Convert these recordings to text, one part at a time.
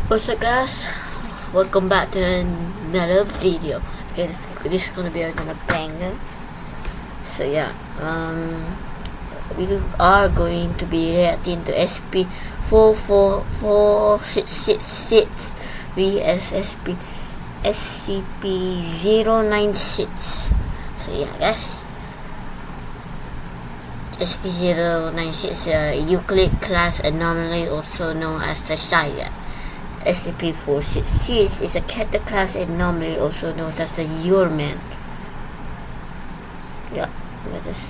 What's up, guys? Welcome back to another video. Okay, this is gonna be another banger. So yeah, we are going to be reacting to SCP-44666 vs SCP-096. So yeah, guys, SCP-096 Euclid class anomaly, also known as the Shire. SCP-466 is a Keter class anomaly, also known as the Ullman. Yeah, look at this.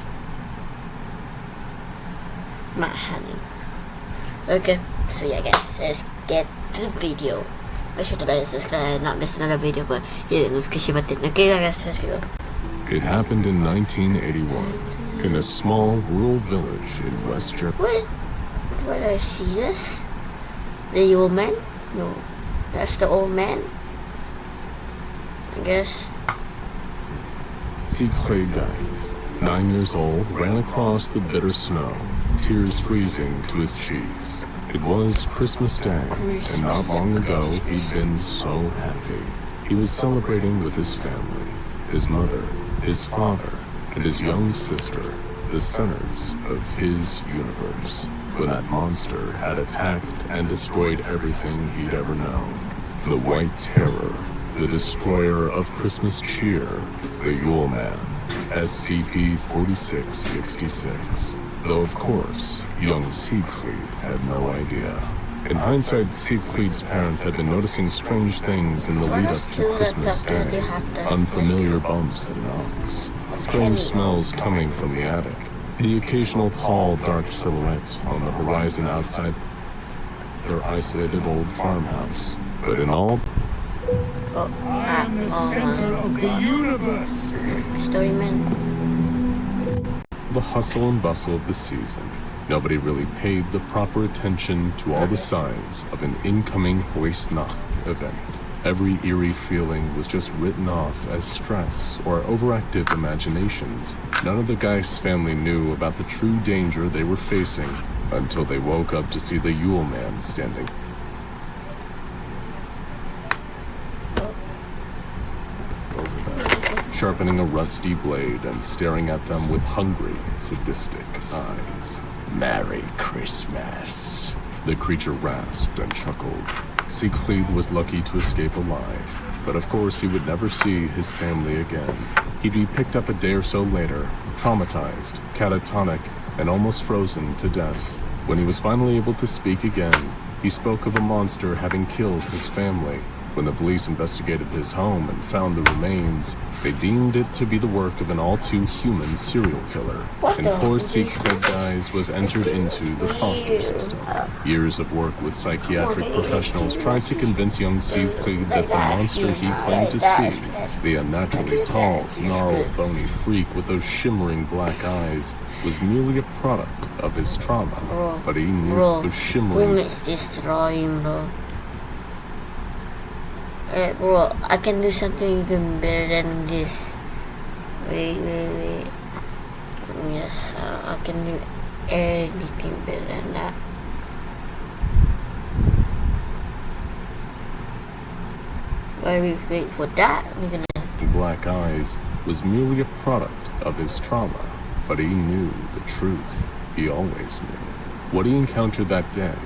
Matt Hanning. Okay, so yeah, guys, let's get to the video. Make sure to like and subscribe and not miss another video, but hit the notification button. Okay, guys, let's go. It happened in 1981 in a small rural village in West Germany. Where do I see this? The old man? No, that's the old man, I guess. Siegfried Geis, 9 years old, ran across the bitter snow, tears freezing to his cheeks. It was Christmas Day, and not long ago he'd been so happy. He was celebrating with his family, his mother, his father, and his young sister, the centers of his universe, when that monster had attacked and destroyed everything he'd ever known. The White Terror, the destroyer of Christmas cheer, the Yule Man, SCP-4666. Though of course, young Siegfried had no idea. In hindsight, Siegfried's parents had been noticing strange things in the lead-up to Christmas Day. Unfamiliar bumps and knocks, strange smells coming from the attic, the occasional tall, dark silhouette on the horizon outside their isolated old farmhouse. But in all, I am the center of the universe. Storyman. The hustle and bustle of the season, nobody really paid the proper attention to all the signs of an incoming Weihnacht event. Every eerie feeling was just written off as stress or overactive imaginations. None of the Geis family knew about the true danger they were facing until they woke up to see the Yule Man standing over them, sharpening a rusty blade and staring at them with hungry, sadistic eyes. "Merry Christmas," the creature rasped and chuckled. Siegfried was lucky to escape alive, but of course he would never see his family again. He'd be picked up a day or so later, traumatized, catatonic, and almost frozen to death. When he was finally able to speak again, he spoke of a monster having killed his family. When the police investigated his home and found the remains, they deemed it to be the work of an all-too-human serial killer. And poor Siegfried Geis was entered into the foster system. Years of work with psychiatric professionals tried to convince young Siegfried that the monster he claimed to see, the unnaturally tall, gnarled, bony freak with those shimmering black eyes, was merely a product of his trauma. But he knew those shimmering... Let's destroy him, bro. Bro, I can do something even better than this. Wait. Yes, I can do anything better than that. While we wait for that, we're gonna... Black eyes was merely a product of his trauma, but he knew the truth. He always knew. What he encountered that day,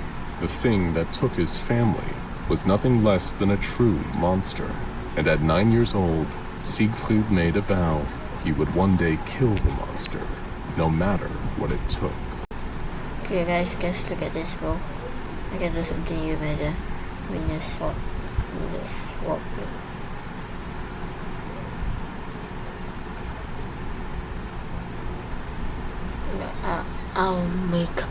the thing that took his family, was nothing less than a true monster. And at 9 years old, Siegfried made a vow he would one day kill the monster, no matter what it took. Okay guys, look at this, bro. I can do something even better. Let me just swap. I'll make...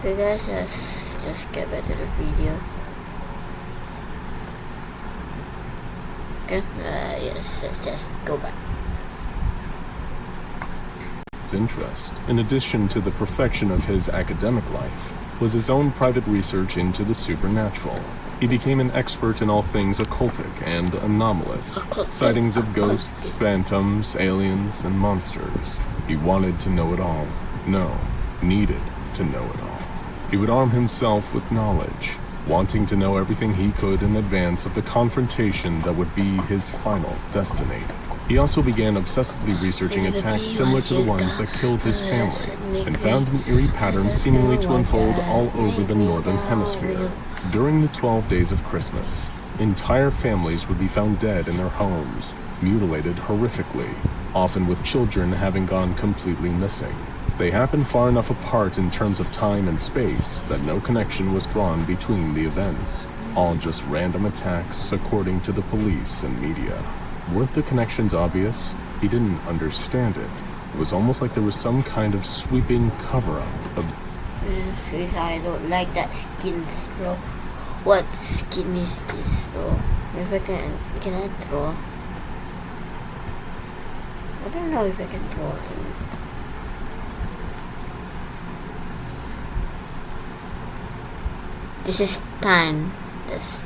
Okay guys, just get back to the video. Okay, yes, let's just go back. Interest, in addition to the perfection of his academic life, was his own private research into the supernatural. He became an expert in all things occultic and anomalous, sightings of ghosts, phantoms, aliens, and monsters. He wanted to know it all. No, needed to know it all. He would arm himself with knowledge, wanting to know everything he could in advance of the confrontation that would be his final destiny. He also began obsessively researching attacks similar to the ones that killed his family, and found an eerie pattern seemingly to unfold all over the Northern Hemisphere. During the 12 days of Christmas, entire families would be found dead in their homes, mutilated horrifically, often with children having gone completely missing. They happened far enough apart in terms of time and space that no connection was drawn between the events, all just random attacks according to the police and media. Weren't the connections obvious? He didn't understand it. It was almost like there was some kind of sweeping cover-up of... I don't like that skins, bro. What skin is this, bro? If I can I draw? I don't know if I can draw him. This is time. That's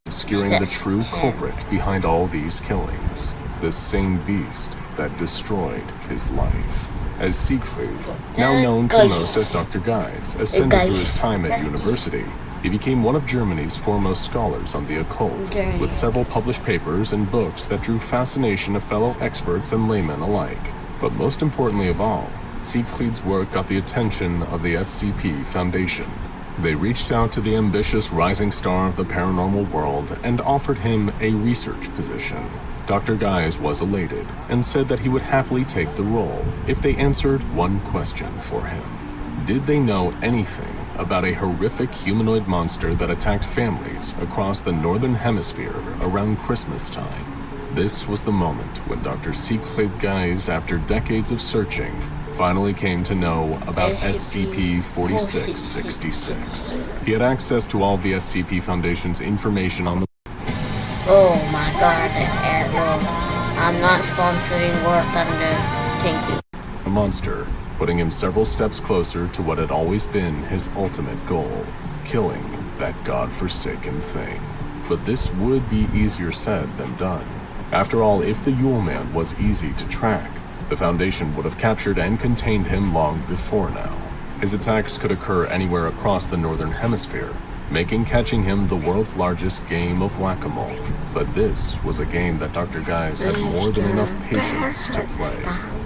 obscuring the true culprit behind all these killings. The same beast that destroyed his life. As Siegfried, now known to most as Dr. Geis, ascended through his time at university, he became one of Germany's foremost scholars on the occult, with several published papers and books that drew fascination of fellow experts and laymen alike. But most importantly of all, Siegfried's work got the attention of the SCP Foundation. They reached out to the ambitious rising star of the paranormal world and offered him a research position. Dr. Geis was elated and said that he would happily take the role if they answered one question for him. Did they know anything about a horrific humanoid monster that attacked families across the Northern Hemisphere around Christmas time? This was the moment when Dr. Siegfried Geis, after decades of searching, finally came to know about SCP-4666. He had access to all of the SCP Foundation's information on the... Oh my god, I'm not sponsoring War Thunder. Thank you. The monster, putting him several steps closer to what had always been his ultimate goal, killing that godforsaken thing. But this would be easier said than done. After all, if the Yule Man was easy to track, the Foundation would have captured and contained him long before now. His attacks could occur anywhere across the Northern Hemisphere, making catching him the world's largest game of whack-a-mole. But this was a game that Dr. Geis had more than enough patience to play.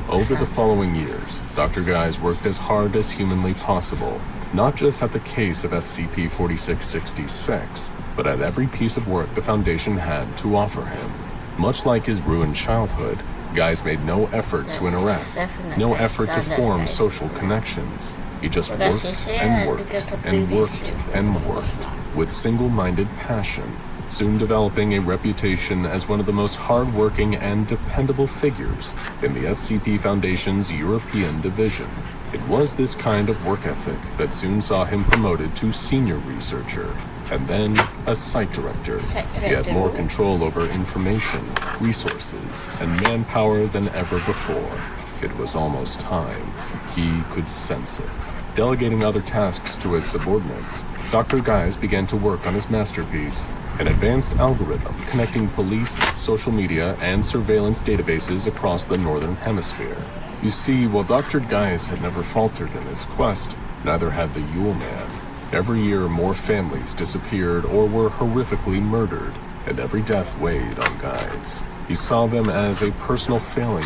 Over the following years, Dr. Geis worked as hard as humanly possible, not just at the case of SCP-4666, but at every piece of work the Foundation had to offer him. Much like his ruined childhood, Geis made no effort to interact, no effort to form social connections. He just worked and worked and worked and worked with single-minded passion, soon developing a reputation as one of the most hard-working and dependable figures in the SCP Foundation's European division. It was this kind of work ethic that soon saw him promoted to senior researcher, and then a site director. He had more control over information, resources, and manpower than ever before. It was almost time. He could sense it. Delegating other tasks to his subordinates, Dr. Geis began to work on his masterpiece, an advanced algorithm connecting police, social media, and surveillance databases across the Northern Hemisphere. You see, while Dr. Geis had never faltered in his quest, neither had the Yule Man. Every year, more families disappeared or were horrifically murdered, and every death weighed on Geis. He saw them as a personal failing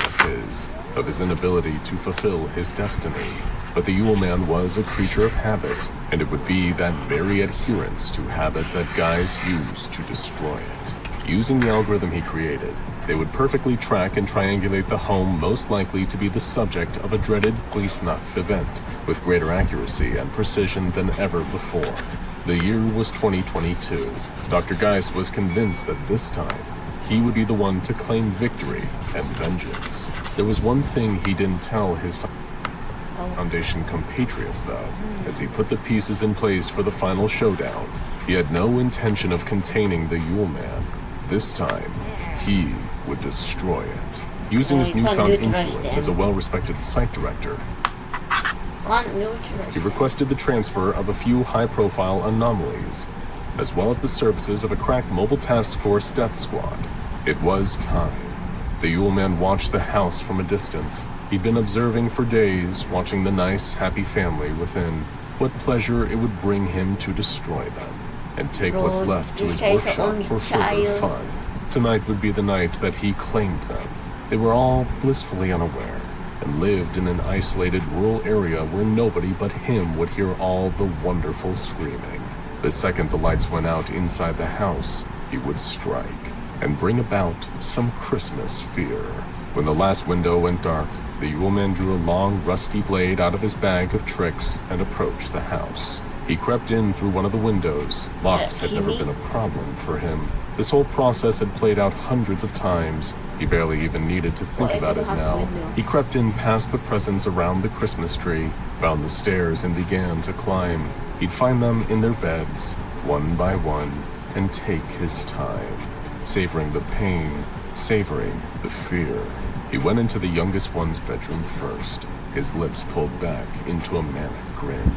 of his inability to fulfill his destiny. But the Yule Man was a creature of habit, and it would be that very adherence to habit that Geis used to destroy it. Using the algorithm he created, they would perfectly track and triangulate the home most likely to be the subject of a dreaded Gleesnacht event, with greater accuracy and precision than ever before. The year was 2022. Dr. Geis was convinced that this time, he would be the one to claim victory and vengeance. There was one thing he didn't tell his Foundation compatriots, though. As he put the pieces in place for the final showdown, he had no intention of containing the Yule Man. This time, he would destroy it. Using his newfound influence as a well-respected site director, he requested the transfer of a few high-profile anomalies. as well as the services of a crack mobile task force death squad. It was time. The Yule Man watched the house from a distance. He'd been observing for days, watching the nice, happy family within. What pleasure it would bring him to destroy them, and take what's Lord, left to this his guy's the workshop only for further child. fun. Tonight would be the night that he claimed them. They were all blissfully unaware, and lived in an isolated rural area where nobody but him would hear all the wonderful screaming. The second the lights went out inside the house, he would strike, and bring about some Christmas fear. When the last window went dark, the Yule Man drew a long, rusty blade out of his bag of tricks and approached the house. He crept in through one of the windows. Locks had never been a problem for him. This whole process had played out hundreds of times. He barely even needed to think about it now. He crept in past the presents around the Christmas tree, found the stairs, and began to climb. He'd find them in their beds, one by one, and take his time, savoring the pain, savoring the fear. He went into the youngest one's bedroom first, his lips pulled back into a manic grin.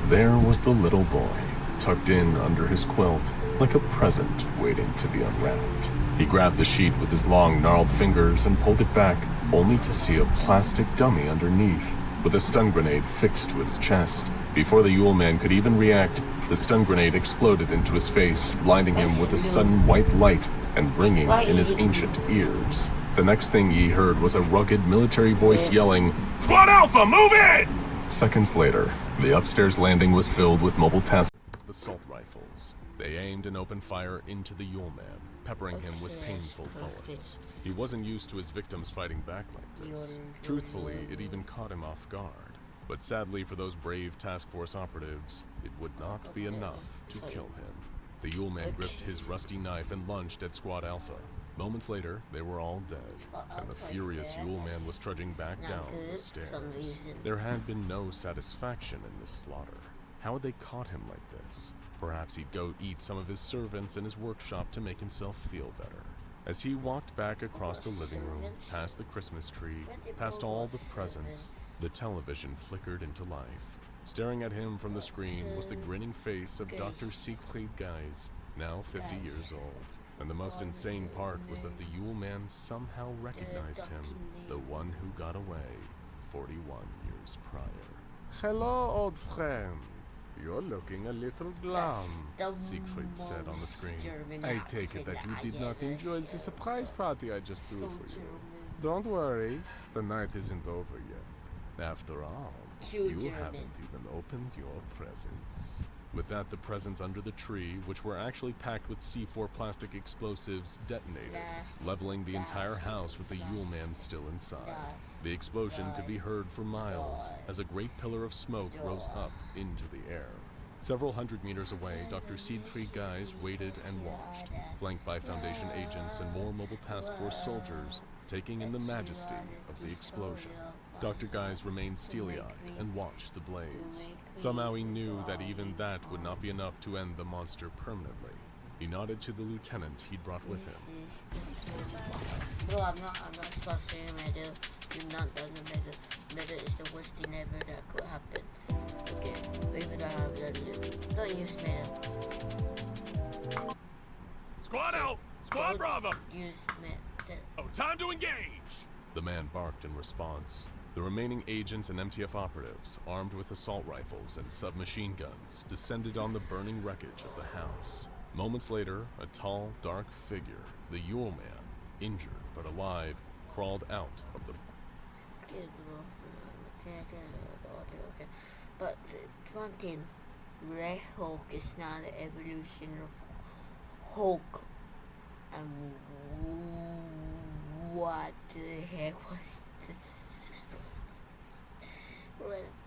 There was the little boy, tucked in under his quilt, like a present waiting to be unwrapped. He grabbed the sheet with his long, gnarled fingers and pulled it back, only to see a plastic dummy underneath, with a stun grenade fixed to its chest. Before the Yule Man could even react, the stun grenade exploded into his face, blinding him with a sudden white light and ringing in his ancient ears. The next thing he heard was a rugged military voice yelling, "Squad Alpha, move in!" Seconds later, the upstairs landing was filled with mobile task assault rifles. They aimed and opened fire into the Yule Man, peppering him with painful bullets. He wasn't used to his victims fighting back like this. Truthfully, it even caught him off guard. But sadly for those brave task force operatives, it would not be enough to kill him. The Yule Man gripped his rusty knife and lunged at Squad Alpha. Moments later, they were all dead, and the furious Yule Man was trudging back down the stairs. There had been no satisfaction in this slaughter. How had they caught him like this? Perhaps he'd go eat some of his servants in his workshop to make himself feel better. As he walked back across the living room, past the Christmas tree, past all the presents, the television flickered into life. Staring at him from the screen was the grinning face of Dr. Siegfried Geis, now 50 years old. And the most insane part was that the Yule Man somehow recognized him, the one who got away 41 years prior. "Hello, old friend. You're looking a little glum," Siegfried said on the screen. "I take it that you did not enjoy the surprise party I just threw for you. Don't worry, the night isn't over yet. After all, you haven't even opened your presents." With that, the presents under the tree, which were actually packed with C4 plastic explosives, detonated, leveling the entire house with the Yule Man still inside. The explosion could be heard for miles as a great pillar of smoke rose up into the air. Several hundred meters away, Dr. Siegfried Geis waited and watched, flanked by Foundation agents and more mobile task force soldiers, taking in the majesty of the explosion. Dr. Geis remained steely-eyed and watched the blaze. Somehow he knew that even that would not be enough to end the monster permanently. He nodded to the lieutenant he'd brought with him. Bro, I'm not sponsoring Meadow. Do not done the Meadow. Meadow is the worst thing ever that could happen. Okay, even though I have done it. Don't use Meadow. Squad out! Squad Bravo! Use Meadow. Oh, time to engage! The man barked in response. The remaining agents and MTF operatives, armed with assault rifles and submachine guns, descended on the burning wreckage of the house. Moments later, a tall, dark figure, the Yule Man, injured but alive, crawled out of the... Okay. But one thing, Red Hulk is not an evolution of Hulk. And what the heck was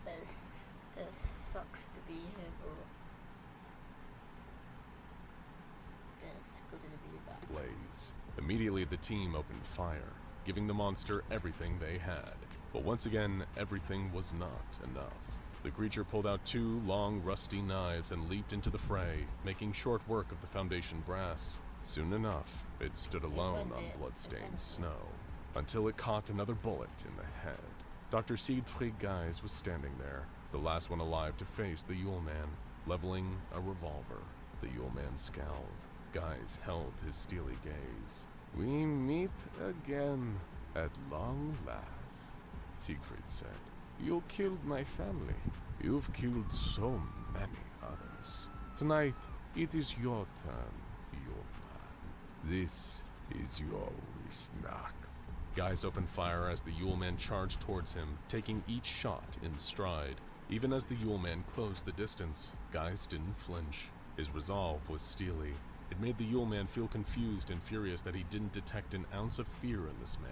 this? That sucks to be here, bro. That's gonna be bad. blaze. Immediately, the team opened fire, giving the monster everything they had. But once again, everything was not enough. The creature pulled out two long, rusty knives and leaped into the fray, making short work of the Foundation brass. Soon enough, it stood alone on blood-stained snow, until it caught another bullet in the head. Dr. Siegfried Geis was standing there, the last one alive to face the Yule Man, leveling a revolver. The Yule Man scowled. Guys held his steely gaze. We meet again at long last, Siegfried said. You killed my family. You've killed so many others. Tonight, it is your turn, Yule Man. This is your Wisnacht. Guys opened fire as the Yule Man charged towards him, taking each shot in stride. Even as the Yule Man closed the distance, Guys didn't flinch. His resolve was steely. It made the Yule Man feel confused and furious that he didn't detect an ounce of fear in this man.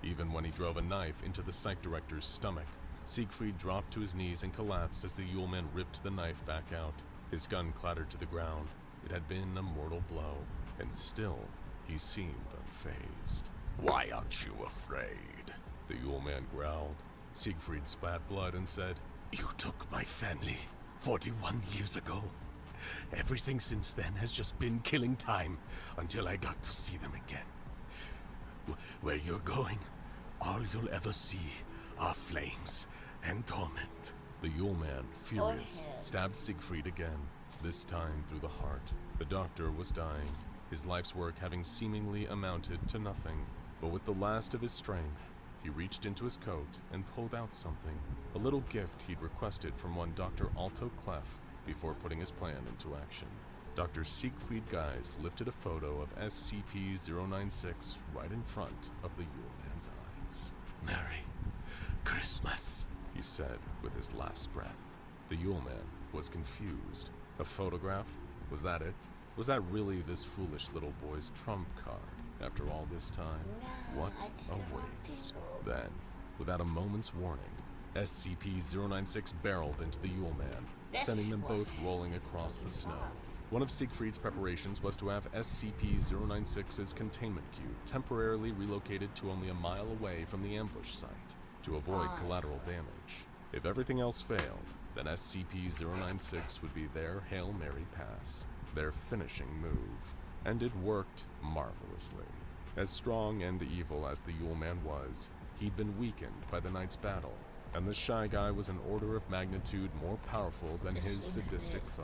Even when he drove a knife into the psych director's stomach, Siegfried dropped to his knees and collapsed as the Yule Man ripped the knife back out. His gun clattered to the ground. It had been a mortal blow, and still, he seemed unfazed. Why aren't you afraid? The Yule Man growled. Siegfried spat blood and said, You took my family 41 years ago. Everything since then has just been killing time until I got to see them again. Where you're going, all you'll ever see are flames and torment. The Yule Man, furious, stabbed Siegfried again, this time through the heart. The doctor was dying, his life's work having seemingly amounted to nothing. But with the last of his strength, he reached into his coat and pulled out something, a little gift he'd requested from one Dr. Alto Clef before putting his plan into action. Dr. Siegfried Guys lifted a photo of SCP-096 right in front of the Yule Man's eyes. Merry Christmas, he said with his last breath. The Yule Man was confused. A photograph? Was that it? Was that really this foolish little boy's trump card? After all this time, what a waste. Then, without a moment's warning, SCP-096 barreled into the Yule Man, sending them both rolling across the snow. One of Siegfried's preparations was to have SCP-096's containment cube temporarily relocated to only a mile away from the ambush site to avoid collateral damage. If everything else failed, then SCP-096 would be their Hail Mary pass, their finishing move. And it worked marvelously. As strong and evil as the Yule Man was, he'd been weakened by the night's battle, and the Shy Guy was an order of magnitude more powerful than his sadistic foe.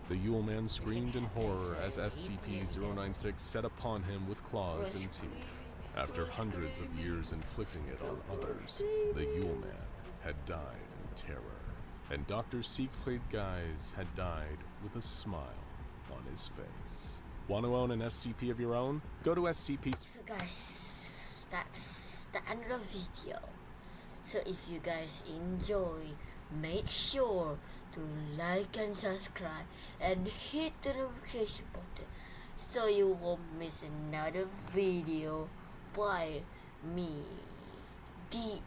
The Yule Man screamed in horror as SCP-096 set upon him with claws and teeth. After hundreds of years inflicting it on others, the Yule Man had died in terror, and Dr. Siegfried Guys had died with a smile on his face. Want to own an SCP of your own? Go to SCP... So guys, that's the end of the video. So if you guys enjoy, make sure to like and subscribe and hit the notification button so you won't miss another video by me, the